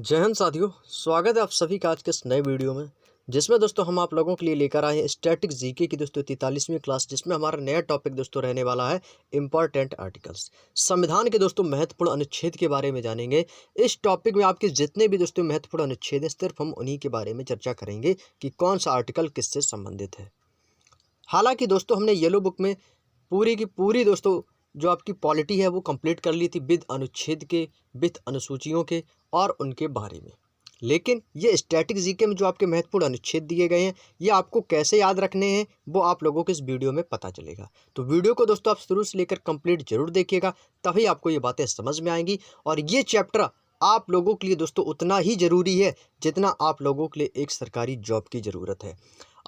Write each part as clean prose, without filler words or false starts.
जय हिंद साथियों, स्वागत है आप सभी का आज के इस नए वीडियो में जिसमें दोस्तों हम आप लोगों के लिए लेकर आए हैं स्टैटिक जीके की दोस्तों 43वीं क्लास, जिसमें हमारा नया टॉपिक दोस्तों रहने वाला है इंपॉर्टेंट आर्टिकल्स। संविधान के दोस्तों महत्वपूर्ण अनुच्छेद के बारे में जानेंगे। इस टॉपिक में आपके जितने भी दोस्तों महत्वपूर्ण अनुच्छेद हैं, सिर्फ हम उन्हीं के बारे में चर्चा करेंगे कि कौन सा आर्टिकल किससे संबंधित है। हालांकि दोस्तों हमने येलो बुक में पूरी की पूरी दोस्तों जो आपकी पॉलिटी है वो कंप्लीट कर ली थी विद अनुच्छेद के, विद अनुसूचियों के और उनके बारे में। लेकिन ये स्टैटिक जीके में जो आपके महत्वपूर्ण अनुच्छेद दिए गए हैं, ये आपको कैसे याद रखने हैं वो आप लोगों को इस वीडियो में पता चलेगा। तो वीडियो को दोस्तों आप शुरू से लेकर कंप्लीट जरूर देखिएगा, तभी आपको ये बातें समझ में आएंगी। और ये चैप्टर आप लोगों के लिए दोस्तों उतना ही ज़रूरी है जितना आप लोगों के लिए एक सरकारी जॉब की ज़रूरत है।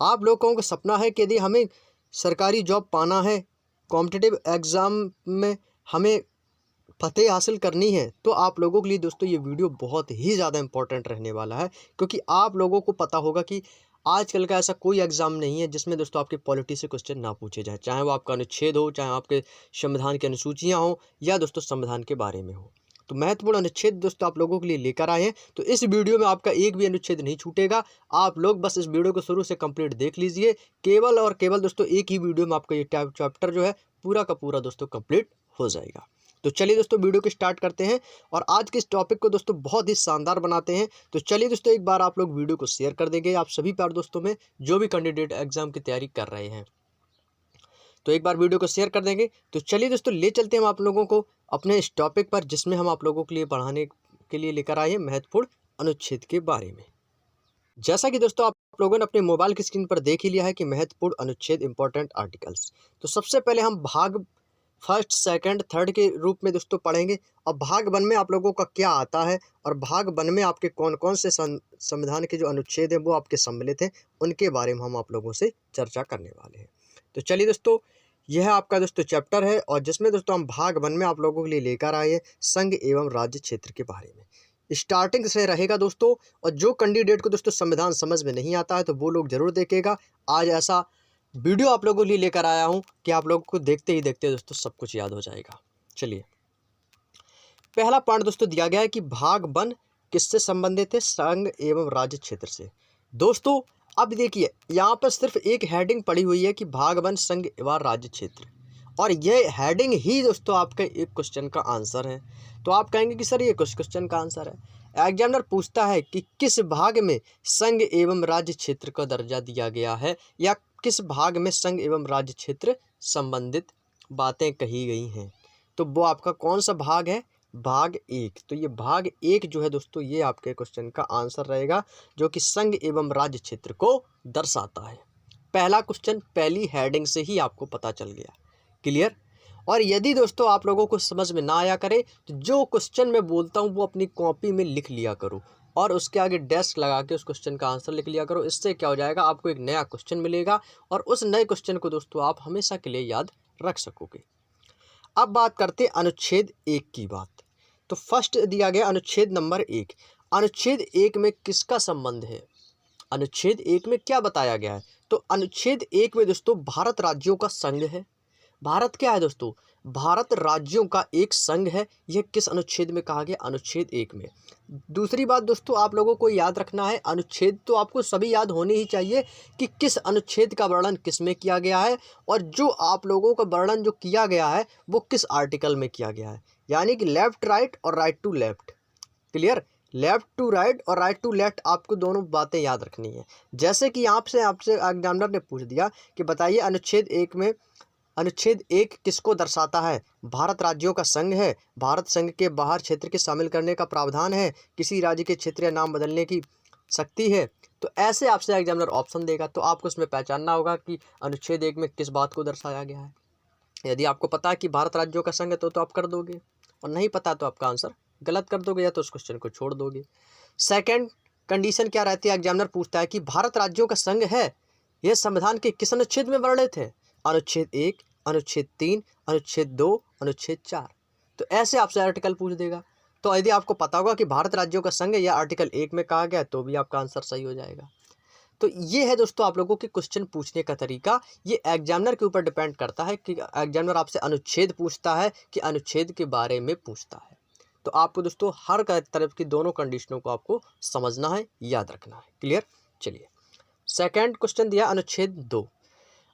आप लोगों का सपना है कि यदि हमें सरकारी जॉब पाना है, कॉम्पिटिटिव एग्ज़ाम में हमें फतेह हासिल करनी है, तो आप लोगों के लिए दोस्तों ये वीडियो बहुत ही ज़्यादा इंपॉर्टेंट रहने वाला है। क्योंकि आप लोगों को पता होगा कि आजकल का ऐसा कोई एग्ज़ाम नहीं है जिसमें दोस्तों आपके पॉलिटी से क्वेश्चन ना पूछे जाए, चाहे वो आपका अनुच्छेद हो, चाहे आपके संविधान की अनुसूचियाँ हों या दोस्तों संविधान के बारे में हो। तो महत्वपूर्ण अनुच्छेद दोस्तों आप लोगों के लिए लेकर आए हैं, तो इस वीडियो में आपका एक भी अनुच्छेद नहीं छूटेगा। आप लोग बस इस वीडियो को शुरू से कंप्लीट देख लीजिए। केवल और केवल दोस्तों एक ही वीडियो में आपका ये चैप्टर जो है पूरा का पूरा दोस्तों कंप्लीट हो जाएगा। तो चलिए दोस्तों वीडियो को स्टार्ट करते हैं और आज के इस टॉपिक को दोस्तों बहुत ही शानदार बनाते हैं। तो चलिए दोस्तों एक बार आप लोग वीडियो को शेयर कर देंगे आप सभी प्यारे दोस्तों में जो भी कैंडिडेट एग्जाम की तैयारी कर रहे हैं, तो एक बार वीडियो को शेयर कर देंगे। तो चलिए दोस्तों ले चलते हैं हम आप लोगों को अपने इस टॉपिक पर, जिसमें हम आप लोगों के लिए पढ़ाने के लिए लेकर आए हैं महत्वपूर्ण अनुच्छेद के बारे में। जैसा कि दोस्तों आप लोगों ने अपने मोबाइल की स्क्रीन पर देख ही लिया है कि महत्वपूर्ण अनुच्छेद इंपॉर्टेंट आर्टिकल्स। तो सबसे पहले हम भाग फर्स्ट, सेकंड, थर्ड के रूप में दोस्तों पढ़ेंगे। और भाग वन में आप लोगों का क्या आता है और भाग वन में आपके कौन कौन से संविधान के जो अनुच्छेद हैं वो आपके सम्मिलित हैं, उनके बारे में हम आप लोगों से चर्चा करने वाले हैं। तो चलिए दोस्तों, यह आपका दोस्तों चैप्टर है और जिसमें दोस्तों हम भाग वन में आप लोगों के लिए लेकर आए हैं संघ एवं राज्य क्षेत्र के बारे में। स्टार्टिंग से रहेगा दोस्तों, और जो कैंडिडेट को दोस्तों संविधान समझ में नहीं आता है तो वो लोग जरूर देखेगा। आज ऐसा वीडियो आप लोगों के लिए लेकर आया हूं कि आप लोगों को देखते ही देखते दोस्तों सब कुछ याद हो जाएगा। चलिए, पहला पॉइंट दोस्तों दिया गया है कि भाग वन किससे संबंधित है? संघ एवं राज्य क्षेत्र से। दोस्तों अब देखिए, यहाँ पर सिर्फ एक हेडिंग पड़ी हुई है कि भाग वन संघ एवं राज्य क्षेत्र, और यह हेडिंग ही दोस्तों आपका एक क्वेश्चन का आंसर है। तो आप कहेंगे कि सर ये कुछ क्वेश्चन का आंसर है। एग्जामिनर पूछता है कि किस भाग में संघ एवं राज्य क्षेत्र का दर्जा दिया गया है, या किस भाग में संघ एवं राज्य क्षेत्र संबंधित बातें कही गई हैं। तो वो आपका कौन सा भाग है? भाग एक। तो ये भाग एक जो है दोस्तों, ये आपके क्वेश्चन का आंसर रहेगा, जो कि संघ एवं राज्य क्षेत्र को दर्शाता है। पहला क्वेश्चन पहली हेडिंग से ही आपको पता चल गया। क्लियर? और यदि दोस्तों आप लोगों को समझ में ना आया करे तो जो क्वेश्चन मैं बोलता हूँ वो अपनी कॉपी में लिख लिया करो और उसके आगे डेस्क लगा के उस क्वेश्चन का आंसर लिख लिया करो। इससे क्या हो जाएगा, आपको एक नया क्वेश्चन मिलेगा और उस नए क्वेश्चन को दोस्तों आप हमेशा के लिए याद रख सकोगे। अब बात करते हैं अनुच्छेद एक की बात। तो फर्स्ट दिया गया अनुच्छेद नंबर एक। अनुच्छेद एक में किसका संबंध है? अनुच्छेद एक में क्या बताया गया है? तो अनुच्छेद एक में दोस्तों भारत राज्यों का संघ है। भारत क्या है दोस्तों? भारत राज्यों का एक संघ है। यह किस अनुच्छेद में कहा गया? अनुच्छेद एक में। दूसरी बात दोस्तों आप लोगों को याद रखना है, अनुच्छेद तो आपको सभी याद होने ही चाहिए कि किस अनुच्छेद का वर्णन किस में किया गया है, और जो आप लोगों का वर्णन जो किया गया है वो किस आर्टिकल में किया गया है। यानी कि लेफ्ट राइट और right to left. Clear? Left to right और राइट टू लेफ्ट आपको दोनों बातें याद रखनी है। जैसे कि आपसे एग्जामिनर ने पूछ दिया कि बताइए अनुच्छेद एक किसको दर्शाता है? भारत राज्यों का संघ है, भारत संघ के बाहर क्षेत्र के शामिल करने का प्रावधान है, किसी राज्य के क्षेत्र या नाम बदलने की शक्ति है। तो ऐसे आपसे एग्जामिनर ऑप्शन देगा, तो आपको उसमें पहचानना होगा कि अनुच्छेद एक में किस बात को दर्शाया गया है। यदि आपको पता है कि भारत राज्यों का संघ है तो आप कर दोगे, और नहीं पता तो आपका आंसर गलत कर दोगे या तो उस क्वेश्चन को छोड़ दोगे। सेकंड कंडीशन क्या रहती है? एग्जामिनर पूछता है कि भारत राज्यों का संघ है, यह संविधान के किस अनुच्छेद में वर्णित है? अनुच्छेद एक, अनुच्छेद तीन, अनुच्छेद दो, अनुच्छेद चार। तो ऐसे आपसे आर्टिकल पूछ देगा। तो यदि आपको पता होगा कि भारत राज्यों का संघ है या आर्टिकल एक में कहा गया, तो भी आपका आंसर सही हो जाएगा। तो ये है दोस्तों आप लोगों के क्वेश्चन पूछने का तरीका। ये एग्जामिनर के ऊपर डिपेंड करता है कि एग्जामिनर आपसे अनुच्छेद पूछता है कि अनुच्छेद के बारे में पूछता है। तो आपको दोस्तों हर तरफ की दोनों कंडीशनों को आपको समझना है, याद रखना है। क्लियर। चलिए सेकंड क्वेश्चन दिया अनुच्छेद 2,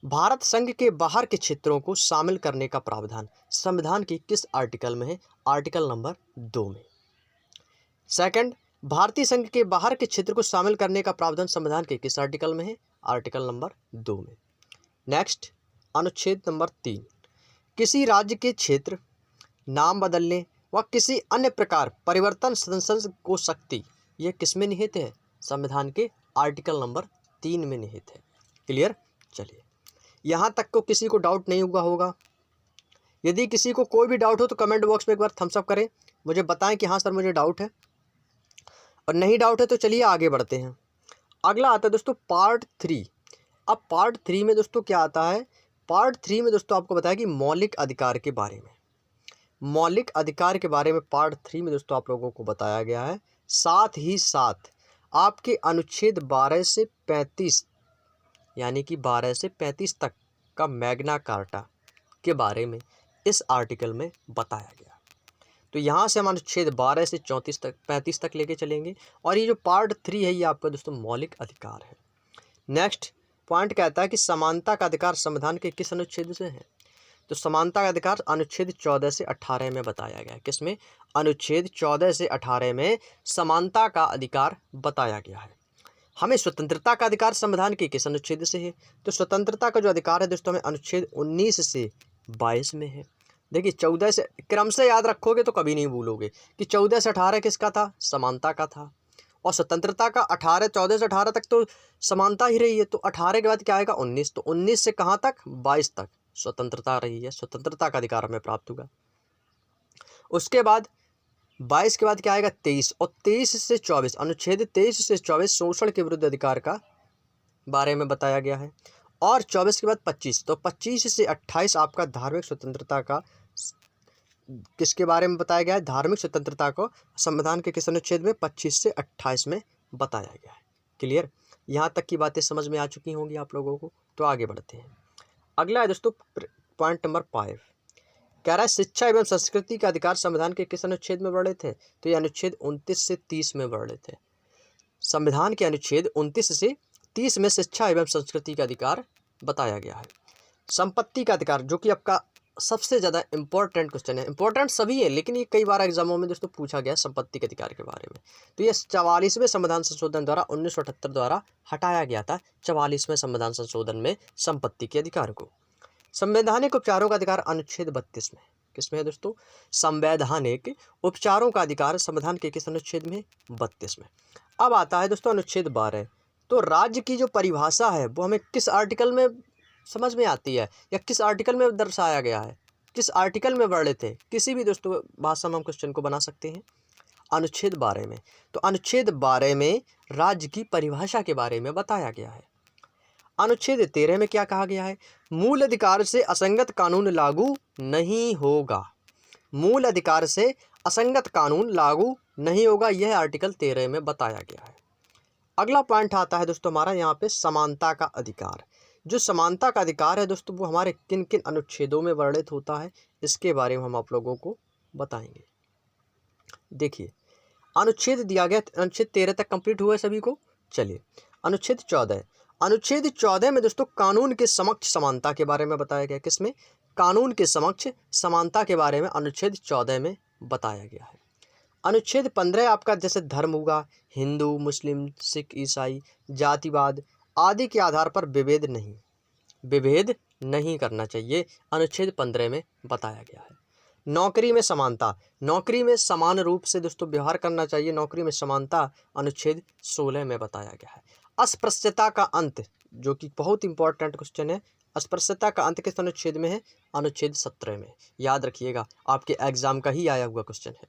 भारत संघ के बाहर के क्षेत्रों को शामिल करने का प्रावधान संविधान के किस आर्टिकल में है? आर्टिकल नंबर 2 में। सेकंड, भारतीय संघ के बाहर के क्षेत्र को शामिल करने का प्रावधान संविधान के किस आर्टिकल में है? आर्टिकल नंबर 2 में। नेक्स्ट अनुच्छेद नंबर 3, किसी राज्य के क्षेत्र नाम बदलने व किसी अन्य प्रकार परिवर्तन संसद को शक्ति, यह किस में निहित है? संविधान के आर्टिकल नंबर 3 में निहित है। क्लियर। चलिए यहाँ तक को किसी को डाउट नहीं हुआ होगा? यदि किसी को कोई भी डाउट हो तो कमेंट बॉक्स में एक बार थम्स अप करें, मुझे बताएं कि हाँ सर मुझे डाउट है, और नहीं डाउट है तो चलिए आगे बढ़ते हैं। अगला आता है दोस्तों पार्ट 3। अब पार्ट 3 में दोस्तों क्या आता है? पार्ट 3 में दोस्तों आपको बताया कि मौलिक अधिकार के बारे में, मौलिक अधिकार के बारे में पार्ट 3 में दोस्तों आप लोगों को बताया गया है। साथ ही साथ आपके अनुच्छेद 12 से 35 यानी कि 12 से 35 तक का मैग्ना कार्टा के बारे में इस आर्टिकल में बताया गया। तो यहाँ से हम अनुच्छेद 12 से 35 तक लेके चलेंगे, और ये जो पार्ट 3 है ये आपका दोस्तों मौलिक अधिकार है। नेक्स्ट पॉइंट कहता है कि समानता का अधिकार संविधान के किस अनुच्छेद से है? तो समानता का अधिकार अनुच्छेद 14 से 18 में बताया गया है। किसमें? अनुच्छेद 14 से 18 में समानता का अधिकार बताया गया है। हमें स्वतंत्रता का अधिकार संविधान के किस अनुच्छेद से है? तो स्वतंत्रता का जो अधिकार है दोस्तों हमें अनुच्छेद 19 से 22 में है। देखिए 14 से क्रम से याद रखोगे तो कभी नहीं भूलोगे कि 14 से 18 किसका था? समानता का था। और स्वतंत्रता का 14 से 18 तक तो समानता ही रही है, तो 18 के बाद क्या आएगा? 19। तो 19 से कहाँ तक? 22 तक स्वतंत्रता रही है, स्वतंत्रता का अधिकार हमें प्राप्त हुआ। उसके बाद 22 के बाद क्या आएगा? 23, और 23 से 24 अनुच्छेद 23 से 24 शोषण के विरुद्ध अधिकार का बारे में बताया गया है। और 24 के बाद 25, तो 25 से 28 आपका धार्मिक स्वतंत्रता का किसके बारे में बताया गया है? धार्मिक स्वतंत्रता को संविधान के किस अनुच्छेद में? 25 से 28 में बताया गया है। क्लियर। यहाँ तक की बातें समझ में आ चुकी होंगी आप लोगों को। तो आगे बढ़ते हैं। अगला है दोस्तों पॉइंट नंबर 5, कह रहा है शिक्षा एवं संस्कृति का अधिकार संविधान के किस अनुच्छेद में वर्णित है? तो ये अनुच्छेद 29 से 30 में वर्णित है। संविधान के अनुच्छेद 29 से 30 में शिक्षा एवं संस्कृति का अधिकार बताया गया है। संपत्ति का अधिकार, जो कि आपका सबसे ज़्यादा इंपॉर्टेंट क्वेश्चन है। इंपॉर्टेंट सभी है लेकिन ये कई बार एग्जामों में दोस्तों पूछा गया संपत्ति के अधिकार के बारे में। तो ये 44वें संविधान संशोधन द्वारा 1978 द्वारा हटाया गया था। 44वें संविधान संशोधन में संपत्ति के अधिकार को। संवैधानिक उपचारों का अधिकार अनुच्छेद 32 में। किसमें है दोस्तों? संवैधानिक उपचारों का अधिकार संविधान के किस अनुच्छेद में? 32 में। अब आता है दोस्तों अनुच्छेद 12। तो राज्य की जो परिभाषा है वो हमें किस आर्टिकल में समझ में आती है, या किस आर्टिकल में दर्शाया गया है, किस आर्टिकल में वर्णित है? किसी भी दोस्तों भाषा में हम क्वेश्चन को बना सकते हैं। अनुच्छेद 12 में। तो अनुच्छेद 12 में राज्य की परिभाषा के बारे में बताया गया है। अनुच्छेद 13 में क्या कहा गया है? मूल अधिकार से असंगत कानून लागू नहीं होगा। मूल अधिकार से असंगत कानून लागू नहीं होगा, यह आर्टिकल 13 में बताया गया है। अगला पॉइंट आता है दोस्तों हमारा यहाँ पे समानता का अधिकार। जो समानता का अधिकार है दोस्तों वो हमारे किन किन अनुच्छेदों में वर्णित होता है, इसके बारे में हम आप लोगों को बताएंगे। देखिए अनुच्छेद दिया गया, अनुच्छेद 13 तक कंप्लीट हुआ है सभी को। चलिए अनुच्छेद 14। अनुच्छेद 14 में दोस्तों कानून के समक्ष समानता के बारे में बताया गया। किसमें? कानून के समक्ष समानता के बारे में अनुच्छेद 14 में बताया गया है। अनुच्छेद 15 आपका जैसे धर्म हुआ, हिंदू, मुस्लिम, सिख, ईसाई, जातिवाद आदि के आधार पर विभेद नहीं करना चाहिए, अनुच्छेद 15 में बताया गया है। नौकरी में समानता, नौकरी में समान रूप से दोस्तों व्यवहार करना चाहिए, नौकरी में समानता अनुच्छेद 16 में बताया गया है। अस्पृश्यता का अंत, जो कि बहुत इंपॉर्टेंट क्वेश्चन है, अस्पृश्यता का अंत किस अनुच्छेद में है? अनुच्छेद 17 में। याद रखिएगा, आपके एग्जाम का ही आया हुआ क्वेश्चन है।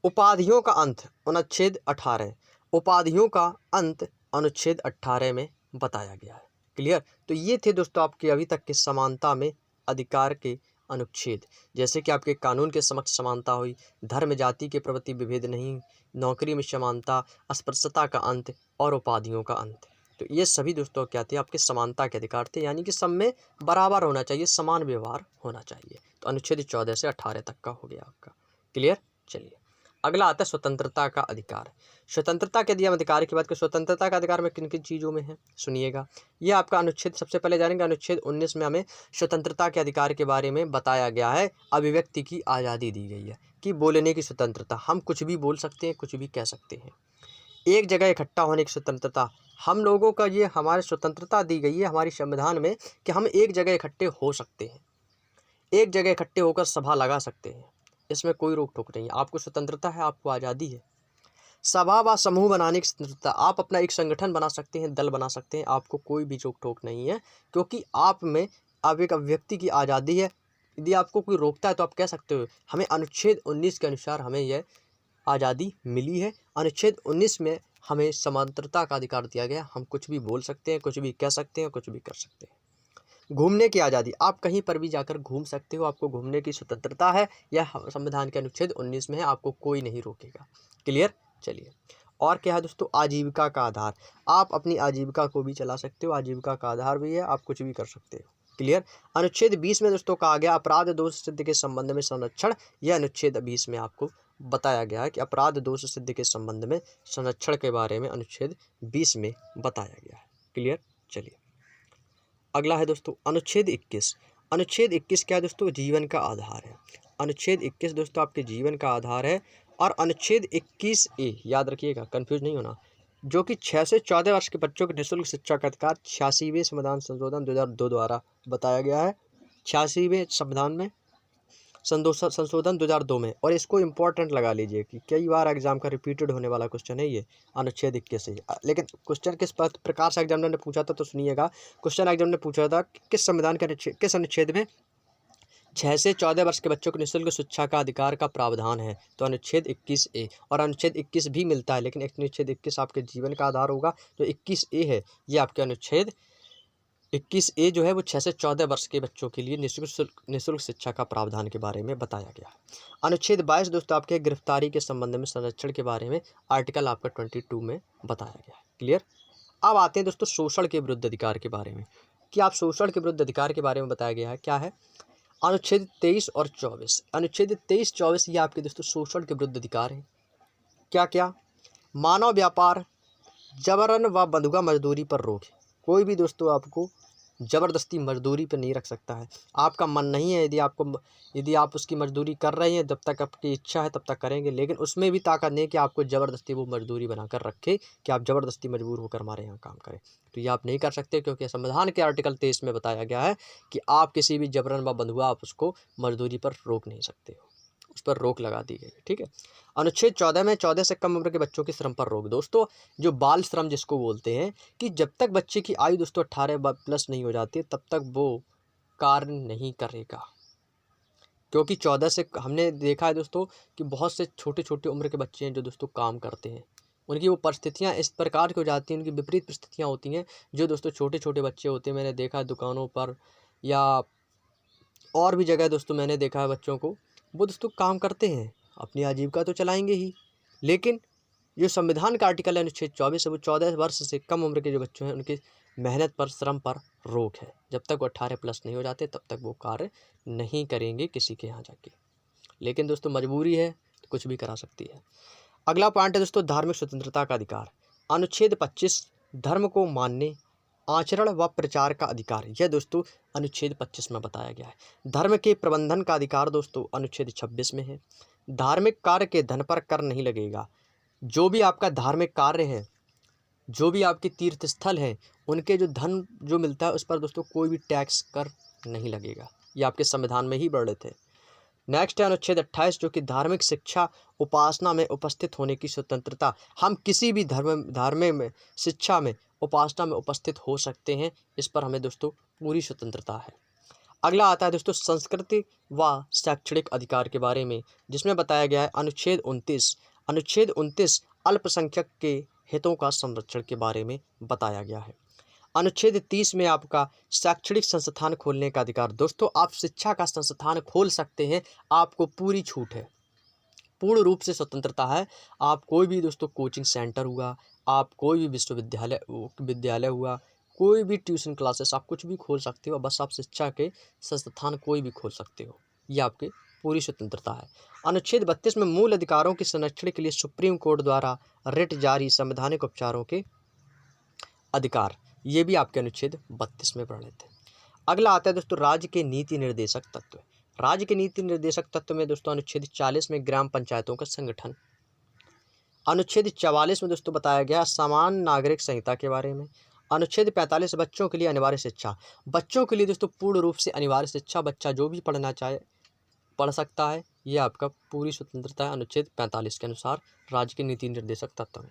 उपाधियों का अंत अनुच्छेद 18, उपाधियों का अंत अनुच्छेद 18 में बताया गया है। क्लियर। तो ये थे दोस्तों आपके अभी तक के समानता में अधिकार के अनुच्छेद, जैसे कि आपके कानून के समक्ष समानता हुई, धर्म जाति के प्रति विभेद नहीं, नौकरी में समानता, अस्पृश्यता का अंत और उपाधियों का अंत। तो ये सभी दोस्तों क्या थे? आपके समानता के अधिकार थे, यानी कि सब में बराबर होना चाहिए, समान व्यवहार होना चाहिए। तो अनुच्छेद 14 से 18 तक का हो गया आपका। क्लियर। चलिए अगला आता है स्वतंत्रता का अधिकार। स्वतंत्रता के यदि हम अधिकार की बात करें, स्वतंत्रता का अधिकार में किन किन चीज़ों में है सुनिएगा। ये आपका अनुच्छेद, सबसे पहले जानेंगे अनुच्छेद 19 में हमें स्वतंत्रता के अधिकार के बारे में बताया गया है। अभिव्यक्ति की आज़ादी दी गई है कि बोलने की स्वतंत्रता, हम कुछ भी बोल सकते हैं, कुछ भी कह सकते हैं। एक जगह इकट्ठा होने की स्वतंत्रता, हम लोगों का ये हमारी स्वतंत्रता दी गई है हमारी संविधान में कि हम एक जगह इकट्ठे हो सकते हैं, एक जगह इकट्ठे होकर सभा लगा सकते हैं, इसमें कोई रोक टोक नहीं है। आपको स्वतंत्रता है, आपको आज़ादी है। सभा व समूह बनाने की स्वतंत्रता, आप अपना एक संगठन बना सकते हैं, दल बना सकते हैं, आपको कोई भी रोक टोक नहीं है, क्योंकि आप में आप एक अभिव्यक्ति की आज़ादी है। यदि आपको कोई रोकता है तो आप कह सकते हो हमें अनुच्छेद 19 के अनुसार हमें यह आज़ादी मिली है। अनुच्छेद 19 में हमें समांतरता का अधिकार दिया गया, हम कुछ भी बोल सकते हैं, कुछ भी कह सकते हैं, कुछ भी कर सकते हैं। घूमने की आज़ादी, आप कहीं पर भी जाकर घूम सकते हो, आपको घूमने की स्वतंत्रता है, यह संविधान के अनुच्छेद 19 में है, आपको कोई नहीं रोकेगा। क्लियर। चलिए, और क्या है दोस्तों, आजीविका का आधार, आप अपनी आजीविका को भी चला सकते हो, आजीविका का आधार भी है, आप कुछ भी कर सकते हो। क्लियर। अनुच्छेद 20 में दोस्तों कहा गया अपराध दोष सिद्ध के संबंध में संरक्षण, यह अनुच्छेद 20 में आपको बताया गया है कि अपराध दोष सिद्ध के संबंध में संरक्षण के बारे में अनुच्छेद 20 में बताया गया है। क्लियर। चलिए, अगला है दोस्तों अनुच्छेद 21। अनुच्छेद 21 क्या है दोस्तों, जीवन का आधार है। अनुच्छेद 21 दोस्तों आपके जीवन का आधार है। और अनुच्छेद 21A याद रखिएगा, कंफ्यूज नहीं होना, जो कि 6 से 14 वर्ष के बच्चों के निःशुल्क शिक्षा का अधिकार 86वें संविधान संशोधन 2002 द्वारा बताया गया है। 86वें संविधान में संशोधन 2002 में। और इसको इम्पोर्टेंट लगा लीजिए कि कई बार एग्जाम का रिपीटेड होने वाला क्वेश्चन है ये अनुच्छेद 21 से। लेकिन क्वेश्चन किस प्रकार से एग्जामिनर ने पूछा था तो सुनिएगा। क्वेश्चन एग्जामिनर ने पूछा था कि किस संविधान के किस अनुच्छेद में 6 से 14 वर्ष के बच्चों को निःशुल्क शिक्षा का अधिकार का प्रावधान है, तो अनुच्छेद 21A। और अनुच्छेद 21 भी मिलता है, लेकिन अनुच्छेद 21 आपके जीवन का आधार होगा। जो 21A है ये आपके अनुच्छेद 21A जो है वो 6 से 14 वर्ष के बच्चों के लिए निःशुल्क शिक्षा का प्रावधान के बारे में बताया गया है। अनुच्छेद 22 दोस्तों आपके गिरफ्तारी के संबंध में संरक्षण के बारे में आर्टिकल आपका 22 में बताया गया है। क्लियर। अब आते हैं दोस्तों शोषण के विरुद्ध अधिकार के बारे में, कि आप शोषण के विरुद्ध अधिकार के बारे में बताया गया है। क्या है, अनुच्छेद 23 और 24। अनुच्छेद 23-24 ये आपके दोस्तों शोषण के विरुद्ध अधिकार है। क्या क्या, मानव व्यापार, जबरन व बंधुआ मजदूरी पर रोक है। कोई भी दोस्तों आपको ज़बरदस्ती मजदूरी पर नहीं रख सकता है। आपका मन नहीं है, यदि आप उसकी मजदूरी कर रहे हैं, जब तक आपकी इच्छा है तब तक करेंगे, लेकिन उसमें भी ताकत नहीं कि आपको ज़बरदस्ती वो मजदूरी बनाकर रखे कि आप ज़बरदस्ती मजबूर होकर हमारे यहाँ काम करें। तो ये आप नहीं कर सकते, क्योंकि संविधान के आर्टिकल 23 में बताया गया है कि आप किसी भी जबरन व बंधुआ आप उसको मजदूरी पर रोक नहीं सकते हो, उस पर रोक लगा दी गई है। ठीक है। अनुच्छेद 14 में 14 से कम उम्र के बच्चों के श्रम पर रोक। दोस्तों जो बाल श्रम जिसको बोलते हैं, कि जब तक बच्चे की आयु दोस्तों 18 प्लस नहीं हो जाती तब तक वो कार्य नहीं करेगा। क्योंकि 14 से हमने देखा है दोस्तों कि बहुत से छोटे छोटे उम्र के बच्चे हैं जो दोस्तों काम करते हैं, उनकी वो परिस्थितियाँ इस प्रकार की हो जाती हैं, उनकी विपरीत परिस्थितियाँ होती हैं। जो दोस्तों छोटे छोटे बच्चे होते हैं, मैंने देखा है दुकानों पर या और भी जगह दोस्तों मैंने देखा है बच्चों को, वो दोस्तों काम करते हैं, अपनी आजीविका तो चलाएंगे ही, लेकिन जो संविधान का आर्टिकल है अनुच्छेद 24 है वो 14 वर्ष से कम उम्र के जो बच्चे हैं उनकी मेहनत पर, श्रम पर रोक है। जब तक वो 18 प्लस नहीं हो जाते तब तक वो कार्य नहीं करेंगे किसी के यहाँ जाके। लेकिन दोस्तों मजबूरी है तो कुछ भी करा सकती है। अगला पॉइंट है दोस्तों धार्मिक स्वतंत्रता का अधिकार। अनुच्छेद 25 धर्म को मानने, आचरण व प्रचार का अधिकार, यह दोस्तों अनुच्छेद 25 में बताया गया है। धर्म के प्रबंधन का अधिकार दोस्तों अनुच्छेद 26 में है। धार्मिक कार्य के धन पर कर नहीं लगेगा। जो भी आपका धार्मिक कार्य है, जो भी आपके तीर्थ स्थल हैं, उनके जो धन जो मिलता है उस पर दोस्तों कोई भी टैक्स कर नहीं लगेगा। ये आपके संविधान में ही वर्णित है। नेक्स्ट है अनुच्छेद 28 जो कि धार्मिक शिक्षा उपासना में उपस्थित होने की स्वतंत्रता। हम किसी भी धर्म में, शिक्षा में, उपासना में उपस्थित हो सकते हैं, इस पर हमें दोस्तों पूरी स्वतंत्रता है। अगला आता है दोस्तों संस्कृति व शैक्षणिक अधिकार के बारे में, जिसमें बताया गया है अनुच्छेद 29। अनुच्छेद 29 अल्पसंख्यक के हितों का संरक्षण के बारे में बताया गया है। अनुच्छेद 30 में आपका शैक्षणिक संस्थान खोलने का अधिकार। दोस्तों आप शिक्षा का संस्थान खोल सकते हैं, आपको पूरी छूट है, पूर्ण रूप से स्वतंत्रता है। आप कोई भी दोस्तों कोचिंग सेंटर हुआ, आप कोई भी विद्यालय हुआ, कोई भी ट्यूशन क्लासेस, आप कुछ भी खोल सकते हो, बस आप शिक्षा के संस्थान कोई भी खोल सकते हो, ये आपके पूरी स्वतंत्रता है। अनुच्छेद 32 में मूल अधिकारों के संरक्षण के लिए सुप्रीम कोर्ट द्वारा रिट जारी संवैधानिक उपचारों के अधिकार, ये भी आपके अनुच्छेद 32 में पढ़ लेते हैं। अगला आता है दोस्तों राज्य के नीति निर्देशक तत्व। राज्य के नीति निर्देशक तत्व में दोस्तों अनुच्छेद 40 में ग्राम पंचायतों का संगठन, अनुच्छेद 44 में दोस्तों बताया गया समान नागरिक संहिता के बारे में, अनुच्छेद 45 बच्चों के लिए अनिवार्य शिक्षा, बच्चों के लिए दोस्तों पूर्ण रूप से अनिवार्य शिक्षा, बच्चा जो भी पढ़ना चाहे पढ़ सकता है, ये आपका पूरी स्वतंत्रता है अनुच्छेद 45 के अनुसार राज्य के नीति निर्देशक तत्व में।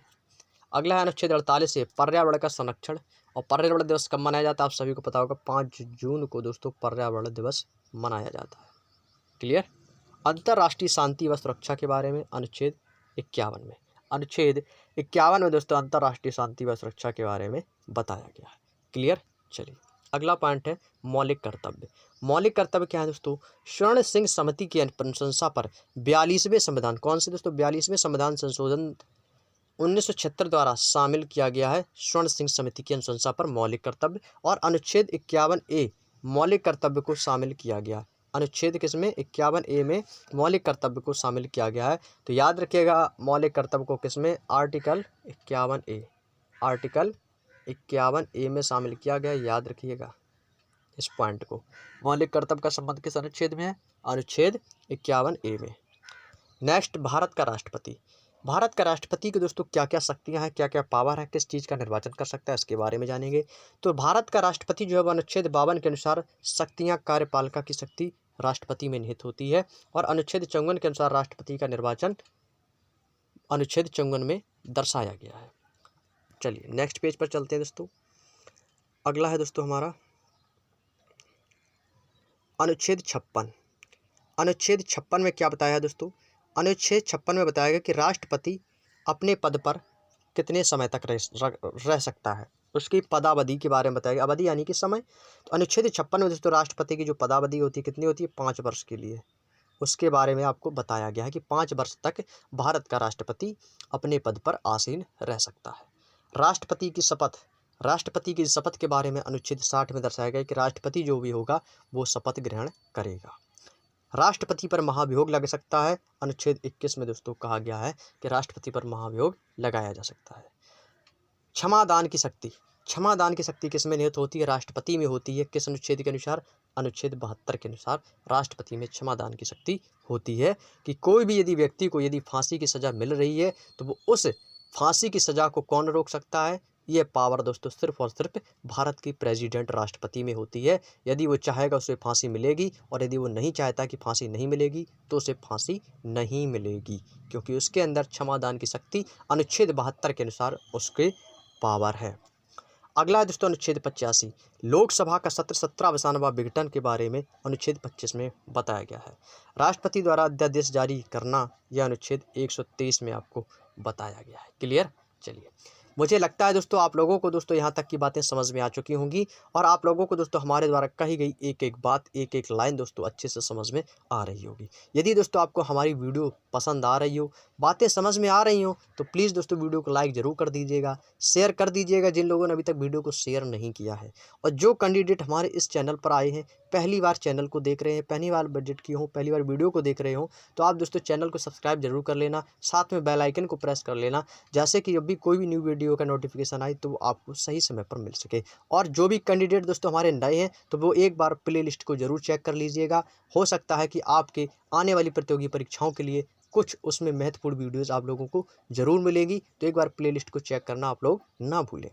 अगला है अनुच्छेद 48 से पर्यावरण का संरक्षण। और पर्यावरण दिवस कब मनाया जाता है आप सभी को पता होगा, 5 जून को दोस्तों पर्यावरण दिवस मनाया जाता है। क्लियर। अंतर्राष्ट्रीय शांति व सुरक्षा के बारे में अनुच्छेद 51 में, अनुच्छेद 51 में दोस्तों अंतर्राष्ट्रीय शांति व सुरक्षा के बारे में बताया गया है। क्लियर। चलिए अगला पॉइंट है मौलिक कर्तव्य। मौलिक कर्तव्य क्या है दोस्तों, स्वर्ण सिंह समिति की अनुशंसा पर 42वें संविधान, कौन से दोस्तों 42वें संविधान संशोधन 1976 द्वारा शामिल किया गया है स्वर्ण सिंह समिति की अनुशंसा पर मौलिक कर्तव्य। और अनुच्छेद 51A मौलिक कर्तव्य को शामिल किया गया, अनुच्छेद किसमें 51A में मौलिक कर्तव्य को शामिल किया गया है। तो याद रखिएगा मौलिक कर्तव्य को किसमें, आर्टिकल 51A, आर्टिकल 51A में शामिल किया गया, याद रखिएगा इस पॉइंट को। मौलिक कर्तव्य का संबंध किस अनुच्छेद में है, अनुच्छेद 51A में। नेक्स्ट भारत का राष्ट्रपति। भारत का राष्ट्रपति की दोस्तों क्या क्या शक्तियां हैं, क्या क्या पावर है, किस चीज़ का निर्वाचन कर सकता है, इसके बारे में जानेंगे। तो भारत का राष्ट्रपति जो है वह अनुच्छेद 52 के अनुसार शक्तियां कार्यपालिका की शक्ति राष्ट्रपति में निहित होती है। और अनुच्छेद 54 के अनुसार राष्ट्रपति का निर्वाचन अनुच्छेद 54 में दर्शाया गया है। चलिए नेक्स्ट पेज पर चलते हैं दोस्तों। अगला है दोस्तों हमारा अनुच्छेद 56। अनुच्छेद 56 में क्या बताया है दोस्तों, अनुच्छेद 56 में बताया गया कि राष्ट्रपति अपने पद पर कितने समय तक रह सकता है, उसकी पदावधि के बारे में बताया गया, अवधि यानी कि समय। तो अनुच्छेद 56 में दोस्तों राष्ट्रपति की जो पदावधि होती है कितनी होती है, 5 वर्ष के लिए, उसके बारे में आपको बताया गया है कि 5 वर्ष तक भारत का राष्ट्रपति अपने पद पर आसीन रह सकता है। राष्ट्रपति की शपथ, राष्ट्रपति की शपथ के बारे में अनुच्छेद 60 में दर्शाया गया कि राष्ट्रपति जो भी होगा वो शपथ ग्रहण करेगा। राष्ट्रपति पर महाभियोग लग सकता है, अनुच्छेद 21 में दोस्तों कहा गया है कि राष्ट्रपति पर महाभियोग लगाया जा सकता है। क्षमादान की शक्ति, क्षमादान की शक्ति किस में निहित होती है, राष्ट्रपति में होती है। किस अनुच्छेद के अनुसार, अनुच्छेद 72 के अनुसार राष्ट्रपति में क्षमादान की शक्ति होती है कि कोई भी यदि व्यक्ति को यदि फांसी की सज़ा मिल रही है तो वो उस फांसी की सज़ा को कौन रोक सकता है, ये पावर दोस्तों सिर्फ और सिर्फ भारत की प्रेसिडेंट राष्ट्रपति में होती है। यदि वो चाहेगा उसे फांसी मिलेगी, और यदि वो नहीं चाहता कि फांसी नहीं मिलेगी तो उसे फांसी नहीं मिलेगी, क्योंकि उसके अंदर क्षमादान की शक्ति अनुच्छेद 72 के अनुसार उसके पावर है। अगला है दोस्तों अनुच्छेद 85, लोकसभा का सत्र सत्रावसान व विघटन के बारे में अनुच्छेद 25 में बताया गया है। राष्ट्रपति द्वारा अध्यादेश जारी करना, यह अनुच्छेद 123 में आपको बताया गया है। क्लियर। चलिए मुझे लगता है दोस्तों आप लोगों को दोस्तों यहाँ तक की बातें समझ में आ चुकी होंगी, और आप लोगों को दोस्तों हमारे द्वारा कही गई एक एक बात, एक एक लाइन दोस्तों अच्छे से समझ में आ रही होगी। यदि दोस्तों आपको हमारी वीडियो पसंद आ रही हो, बातें समझ में आ रही हो, तो प्लीज़ दोस्तों वीडियो को लाइक ज़रूर कर दीजिएगा, शेयर कर दीजिएगा जिन लोगों ने अभी तक वीडियो को शेयर नहीं किया है। और जो कैंडिडेट हमारे इस चैनल पर आए हैं, पहली बार चैनल को देख रहे हैं, पहली बार बजट की हो, पहली बार वीडियो को देख रहे हो, तो आप दोस्तों चैनल को सब्सक्राइब जरूर कर लेना, साथ में बेल आइकन को प्रेस कर लेना, जैसे कि जब भी कोई भी न्यू वीडियो का नोटिफिकेशन आए तो वो आपको सही समय पर मिल सके। और जो भी कैंडिडेट दोस्तों हमारे नए हैं तो वो एक बार प्लेलिस्ट को जरूर चेक कर लीजिएगा, हो सकता है कि आपके आने वाली प्रतियोगी परीक्षाओं के लिए कुछ उसमें महत्वपूर्ण वीडियोज़ आप लोगों को जरूर मिलेगी, तो एक बार प्लेलिस्ट को चेक करना आप लोग ना भूलें।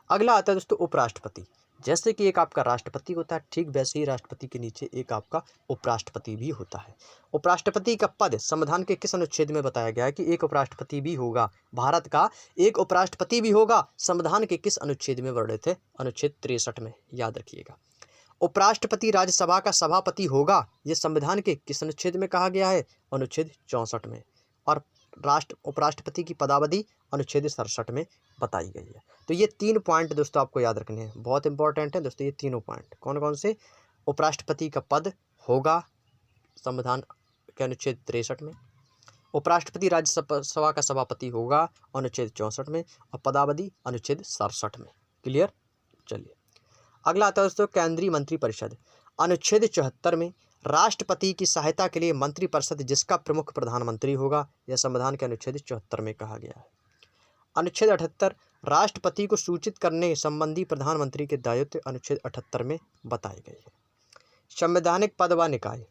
अगला आता है दोस्तों उपराष्ट्रपति। जैसे कि एक आपका राष्ट्रपति होता है, ठीक वैसे ही राष्ट्रपति के नीचे एक आपका उपराष्ट्रपति भी होता है। उपराष्ट्रपति का पद संविधान के किस अनुच्छेद में बताया गया है कि एक उपराष्ट्रपति भी होगा, भारत का एक उपराष्ट्रपति भी होगा, संविधान के किस अनुच्छेद में वर्णित है, अनुच्छेद 63 में, याद रखिएगा। उपराष्ट्रपति राज्यसभा का सभापति होगा, ये संविधान के किस अनुच्छेद में कहा गया है, अनुच्छेद 64 में। और उपराष्ट्रपति की पदावधि अनुच्छेद 67 में बताई गई है। तो ये 3 पॉइंट दोस्तों आपको याद रखने हैं, बहुत इंपॉर्टेंट है दोस्तों ये तीनों पॉइंट। कौन कौन से, उपराष्ट्रपति का पद होगा संविधान के अनुच्छेद 63 में, उपराष्ट्रपति राज्यसभा का सभापति होगा अनुच्छेद 64 में, और पदावधि अनुच्छेद 67 में। क्लियर। चलिए अगला आता है दोस्तों केंद्रीय मंत्रिपरिषद। अनुच्छेद 74 में राष्ट्रपति की सहायता के लिए मंत्रिपरिषद जिसका प्रमुख प्रधानमंत्री होगा, यह संविधान के अनुच्छेद 74 में कहा गया है। अनुच्छेद 78 राष्ट्रपति को सूचित करने संबंधी प्रधानमंत्री के दायित्व अनुच्छेद 78 में बताए गए हैं। संवैधानिक पद व निकाय,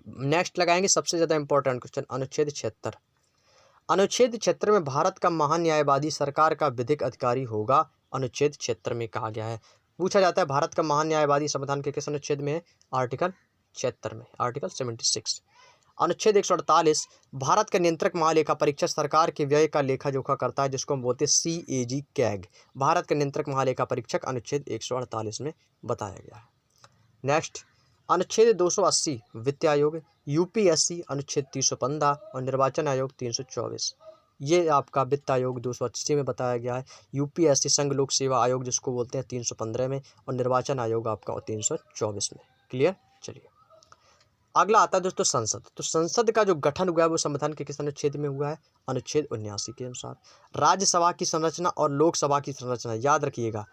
नेक्स्ट लगाएंगे सबसे ज़्यादा इंपॉर्टेंट क्वेश्चन, अनुच्छेद 76। अनुच्छेद 76 में भारत का महान्यायवादी सरकार का विधिक अधिकारी होगा, अनुच्छेद 76 में कहा गया है। पूछा जाता है भारत का महान्यायवादी संविधान के किस अनुच्छेद में है, आर्टिकल 76 में, आर्टिकल 76। अनुच्छेद 148 भारत का नियंत्रक महालेखा परीक्षक सरकार के व्यय का लेखा जोखा करता है, जिसको हम बोलते हैं CAG कैग, भारत का नियंत्रक महालेखा परीक्षक, अनुच्छेद 148 में बताया गया है। नेक्स्ट, अनुच्छेद 280 वित्त आयोग, UPSC अनुच्छेद 315 और निर्वाचन आयोग 324, ये आपका वित्त आयोग 280 में बताया गया है। UPSC संघ लोक सेवा आयोग जिसको बोलते हैं 315 में, और निर्वाचन आयोग आपका 324 में। क्लियर। चलिए अगला आता है दोस्तों संसद। तो संसद का जो गठन हुआ है वो संविधान के किस अनुच्छेद में हुआ है, अनुच्छेद 79 के अनुसार। राज्यसभा की संरचना और लोकसभा की संरचना याद रखिएगा,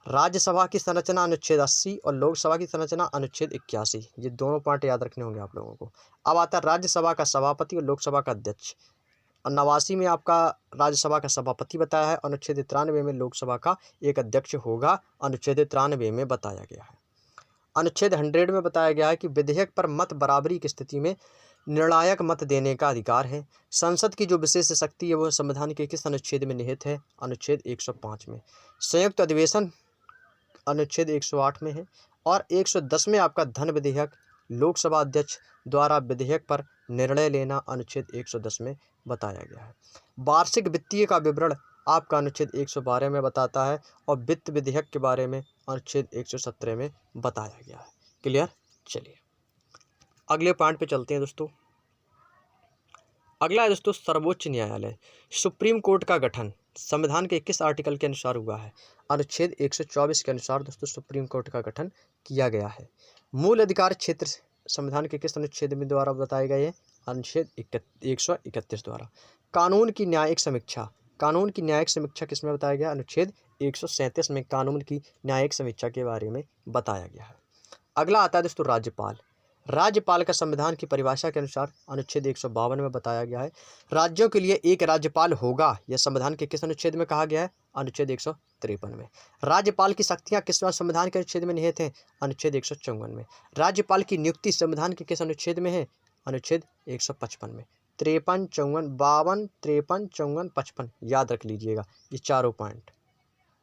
राज्यसभा की संरचना अनुच्छेद 80 और लोकसभा की संरचना अनुच्छेद 81, ये दोनों पॉइंट याद रखने होंगे आप लोगों को। अब आता है राज्यसभा का सभापति और लोकसभा का अध्यक्ष। और 89 में आपका राज्यसभा का सभापति बताया है, अनुच्छेद 93 में लोकसभा का एक अध्यक्ष होगा, अनुच्छेद 93 में बताया गया है। अनुच्छेद 100 में बताया गया है कि विधेयक पर मत बराबरी की स्थिति में निर्णायक मत देने का अधिकार है। संसद की जो विशेष शक्ति है वह संविधान के किस अनुच्छेद में निहित है, अनुच्छेद 105 में। संयुक्त अधिवेशन अनुच्छेद 108 में है। और 110 में आपका धन विधेयक, लोकसभा अध्यक्ष द्वारा विधेयक पर निर्णय लेना, अनुच्छेद 110 में बताया गया है। वार्षिक वित्तीय का विवरण आपका अनुच्छेद 112 में बताता है, और वित्त विधेयक के बारे में अनुच्छेद 117 में बताया गया है। क्लियर। चलिए अगले पॉइंट पे चलते हैं दोस्तों। अगला है दोस्तों सर्वोच्च न्यायालय। सुप्रीम कोर्ट का गठन संविधान के किस आर्टिकल के अनुसार हुआ है, अनुच्छेद 124 के अनुसार दोस्तों सुप्रीम कोर्ट का गठन किया गया है। मूल अधिकार क्षेत्र संविधान के किस अनुच्छेद में द्वारा बताए गए हैं, अनुच्छेद 131 द्वारा। कानून की न्यायिक समीक्षा, कानून की न्यायिक समीक्षा किस में बताया गया, अनुच्छेद 137 में कानून की न्यायिक समीक्षा के बारे में बताया गया है। अगला आता है दोस्तों राज्यपाल। राज्यपाल का संविधान की परिभाषा के अनुसार अनुच्छेद 152 में बताया गया है। राज्यों के लिए एक राज्यपाल होगा, यह संविधान के किस अनुच्छेद में कहा गया है, अनुच्छेद 153 में। राज्यपाल की शक्तियां किस संविधान के अनुच्छेद में निहित हैं, अनुच्छेद 154 में। राज्यपाल की नियुक्ति संविधान के किस अनुच्छेद में है, अनुच्छेद 155 में। 53, 54, 52, 53, 54, 55 याद रख लीजिएगा ये चारों पॉइंट।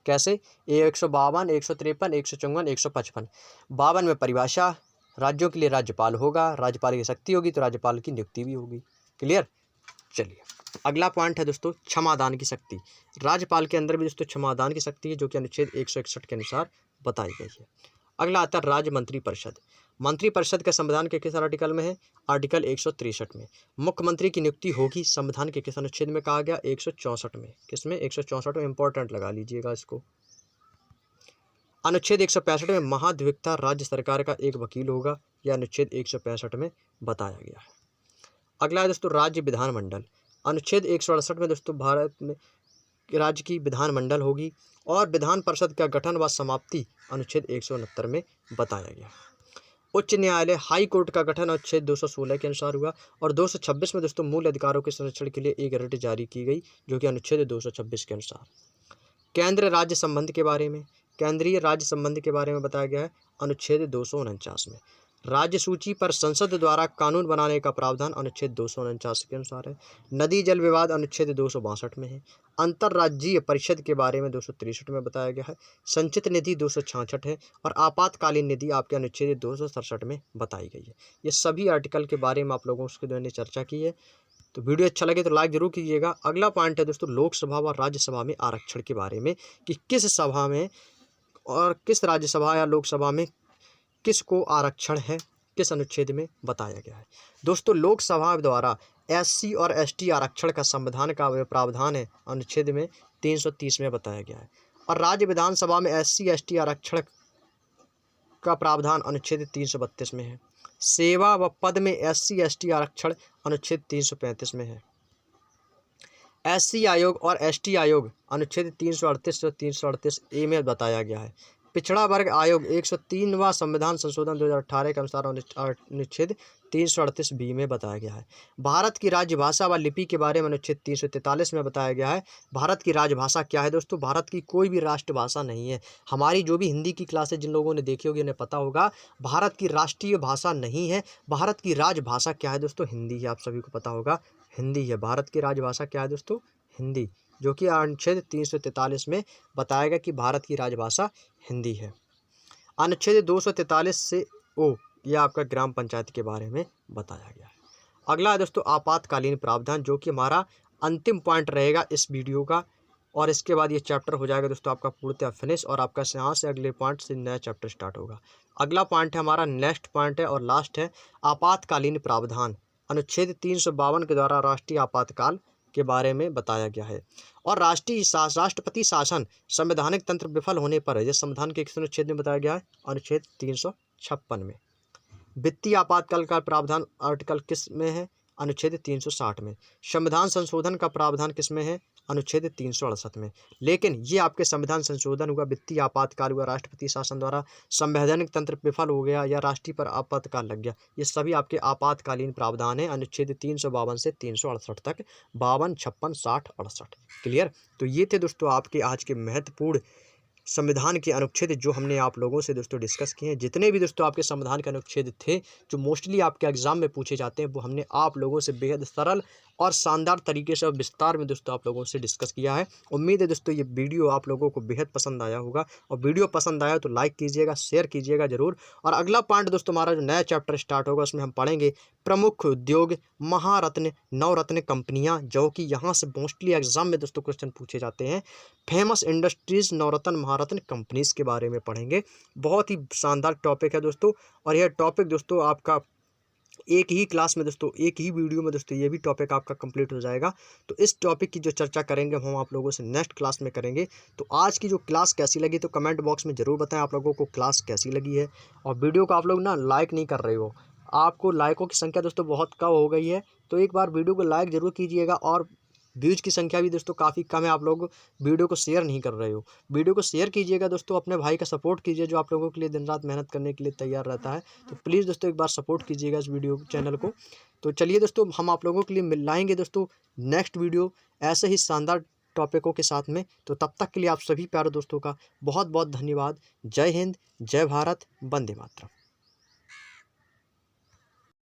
कैसे, 152, 153, 154, 155। 52 में परिभाषा, राज्यों के लिए राज्यपाल होगा, राज्यपाल की शक्ति होगी तो राज्यपाल की नियुक्ति भी होगी। क्लियर। चलिए अगला पॉइंट है दोस्तों क्षमादान की शक्ति। राज्यपाल के अंदर भी दोस्तों क्षमादान की शक्ति है, जो कि अनुच्छेद 161 के अनुसार बताई गई है। अगला आता है राज्य मंत्रिपरिषद। मंत्रिपरिषद का संविधान के किस आर्टिकल में है, आर्टिकल 163 में। मुख्यमंत्री की नियुक्ति होगी संविधान के किस अनुच्छेद में कहा गया, 164 में। किसमें, 164 में, इंपॉर्टेंट लगा लीजिएगा इसको। अनुच्छेद 165 में महाधिवक्ता राज्य सरकार का एक वकील होगा, यह अनुच्छेद 165 में बताया गया है। अगला है दोस्तों राज्य विधानमंडल। अनुच्छेद 168 में दोस्तों भारत में राज्य की विधानमंडल होगी, और विधान परिषद का गठन व समाप्ति अनुच्छेद 169 में बताया गया। उच्च न्यायालय हाई कोर्ट का गठन अनुच्छेद 216 के अनुसार हुआ, और 226 में दोस्तों मूल अधिकारों के संरक्षण के लिए एक रिट जारी की गई, जो कि अनुच्छेद 226 के अनुसार। केंद्र राज्य संबंध के बारे में, केंद्रीय राज्य संबंध के बारे में बताया गया है अनुच्छेद 249 में। राज्य सूची पर संसद द्वारा कानून बनाने का प्रावधान अनुच्छेद 249 के अनुसार है। नदी जल विवाद अनुच्छेद 262 में है। अंतर्राज्यीय परिषद के बारे में 263 में बताया गया है। संचित निधि 266 है, और आपातकालीन निधि आपके अनुच्छेद 267 में बताई गई है। ये सभी आर्टिकल के बारे में आप लोगों से मैंने चर्चा की है। तो वीडियो अच्छा लगे तो लाइक जरूर कीजिएगा। अगला पॉइंट है दोस्तों लोकसभा व राज्यसभा में आरक्षण के बारे में, कि किस सभा में और किस राज्यसभा या लोकसभा में किसको आरक्षण है, किस अनुच्छेद में बताया गया है। दोस्तों लोकसभा द्वारा SC और ST आरक्षण का संविधान का प्रावधान है अनुच्छेद में 330 में बताया गया है। और राज्य विधानसभा में SC ST आरक्षण का प्रावधान अनुच्छेद 332 में है। सेवा व पद में SC ST आरक्षण अनुच्छेद 335 में है। SC आयोग और ST आयोग अनुच्छेद 338 और 338A में बताया गया है। पिछड़ा वर्ग आयोग 103वां संविधान संशोधन 2018 के अनुसार अनुच्छेद 338 बी में बताया गया है। भारत की राजभाषा व लिपि के बारे में अनुच्छेद 343 में बताया गया है। भारत की राजभाषा क्या है दोस्तों? भारत की कोई भी राष्ट्रभाषा नहीं है। हमारी जो भी हिंदी की क्लासेज जिन लोगों ने देखी होगी उन्हें पता होगा, भारत की राष्ट्रीय भाषा नहीं है। भारत की राजभाषा क्या है दोस्तों? हिंदी है। आप सभी को पता होगा हिंदी है। भारत की राजभाषा क्या है दोस्तों? हिंदी, जो कि अनुच्छेद 343 में बताया गया कि भारत की राजभाषा हिंदी है। अनुच्छेद 243 से ओ, यह आपका ग्राम पंचायत के बारे में बताया गया है। अगला है दोस्तों आपातकालीन प्रावधान, जो कि हमारा अंतिम पॉइंट रहेगा इस वीडियो का, और इसके बाद ये चैप्टर हो जाएगा दोस्तों आपका पूर्णतः फिनिश, और आपका यहाँ से अगले पॉइंट से नया चैप्टर स्टार्ट होगा। अगला पॉइंट है हमारा, नेक्स्ट पॉइंट है और लास्ट है आपातकालीन प्रावधान। अनुच्छेद 352 के द्वारा राष्ट्रीय आपातकाल के बारे में बताया गया है। और राष्ट्रपति शासन संवैधानिक तंत्र विफल होने पर है। यह संविधान के किस अनुच्छेद में बताया गया है? अनुच्छेद 356 में। वित्तीय आपातकाल का प्रावधान आर्टिकल किस में है? अनुच्छेद 360 में। संविधान संशोधन का प्रावधान किस में है? अनुच्छेद 368 में। लेकिन ये आपके संविधान संशोधन हुआ, वित्तीय आपातकाल हुआ, राष्ट्रपति शासन द्वारा संवैधानिक तंत्र विफल हो गया या राष्ट्रीय पर आपातकाल लग गया, ये सभी आपके आपातकालीन प्रावधान है अनुच्छेद 352 से 368 तक, 52, 56, 60, 68। क्लियर? तो ये थे दोस्तों आपके आज के महत्वपूर्ण संविधान के अनुच्छेद जो हमने आप लोगों से दोस्तों डिस्कस किए हैं। जितने भी दोस्तों आपके संविधान के अनुच्छेद थे जो मोस्टली आपके एग्जाम में पूछे जाते हैं, वो हमने आप लोगों से बेहद सरल और शानदार तरीके से और विस्तार में दोस्तों आप लोगों से डिस्कस किया है। उम्मीद है दोस्तों ये वीडियो आप लोगों को बेहद पसंद आया होगा, और वीडियो पसंद आया तो लाइक कीजिएगा, शेयर कीजिएगा जरूर। और अगला पॉइंट दोस्तों हमारा जो नया चैप्टर स्टार्ट होगा उसमें हम पढ़ेंगे प्रमुख उद्योग, महारत्न, नवरत्न कंपनियां, जो कि यहाँ से मोस्टली एग्जाम में दोस्तों क्वेश्चन पूछे जाते हैं। फेमस इंडस्ट्रीज, नवरत्न महारत्न कंपनीज के बारे में पढ़ेंगे। बहुत ही शानदार टॉपिक है दोस्तों, और यह टॉपिक दोस्तों आपका एक ही क्लास में दोस्तों, एक ही वीडियो में दोस्तों ये भी टॉपिक आपका कंप्लीट हो जाएगा। तो इस टॉपिक की जो चर्चा करेंगे हम आप लोगों से नेक्स्ट क्लास में करेंगे। तो आज की जो क्लास कैसी लगी तो कमेंट बॉक्स में ज़रूर बताएं आप लोगों को क्लास कैसी लगी है। और वीडियो को आप लोग ना लाइक नहीं कर रहे हो, आपको लाइकों की संख्या दोस्तों बहुत कम हो गई है, तो एक बार वीडियो को लाइक ज़रूर कीजिएगा। और व्यूज़ की संख्या भी दोस्तों काफ़ी कम है, आप लोग वीडियो को शेयर नहीं कर रहे हो। वीडियो को शेयर कीजिएगा दोस्तों, अपने भाई का सपोर्ट कीजिए जो आप लोगों के लिए दिन रात मेहनत करने के लिए तैयार रहता है। तो प्लीज़ दोस्तों एक बार सपोर्ट कीजिएगा इस वीडियो चैनल को। तो चलिए दोस्तों हम आप लोगों के लिए मिलाएंगे दोस्तों नेक्स्ट वीडियो ऐसे ही शानदार टॉपिकों के साथ में। तो तब तक के लिए आप सभी प्यारे दोस्तों का बहुत बहुत धन्यवाद। जय हिंद, जय भारत, वंदे मातरम।